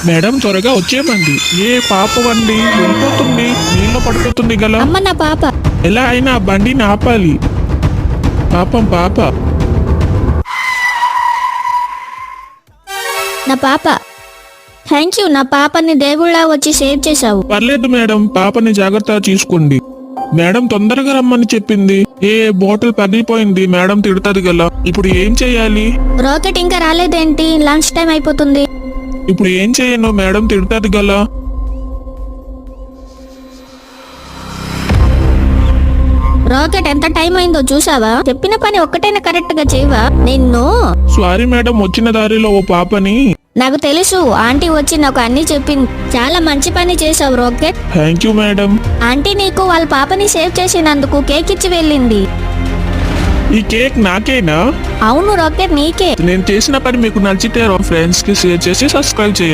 Madam త్వరగా వచ్చేయమండి. ఏ పాపవండి వెళ్ళిపోతుంది, నీళ్ళ పడిపోతుంది గల. అమ్మ నా పాప. ఎలా అయినా ఆ బండిని ఆపాలి. పాపం పాప. నా పాప. థ్యాంక్ యూ, నా పాపని దేవుళ్ళ వచ్చి సేవ్ చేశావు. పర్లేదు మేడం, పాపని జాగ్రత్తగా చూసుకోండి. మేడం తొందరగా రమ్మని చెప్పింది. ఏ బాటిల్ పగిలిపోయింది, మేడం తిడుతుంది గల. ఇప్పుడు ఏం చెయ్యాలి? రాకెట్ ఇంకా రాలేదేంటి? లంచ్ టైం అయిపోతుంది. ఇప్పుడు ఏం చేయను, మేడం తిడుతుంది గల. రాకెట్ ఎంత టైం అయిందో చూసావా? చెప్పిన పని ఒక్కటైనా కరెక్ట్ గా చేయవా? నిన్ను. సారీ మేడం, వచ్చిన దారిలో ఓ పాపని. నాకు తెలుసు, ఆంటీ వచ్చి నాకు అన్ని చెప్పింది. చాలా మంచి పని చేసావు rocket. Thank you madam. Aunty నీకు వాళ్ళ పాపని సేవ్ చేసినందుకు కేక్ ఇచ్చి వెళ్ళింది. ఈ కేక్ నాకేనా? అవును రాకెట్, నీకే. నేను చేసిన పని మీకు నచ్చితే ఫ్రెండ్స్ కి షేర్ చేసి సబ్స్క్రైబ్ చేయండి.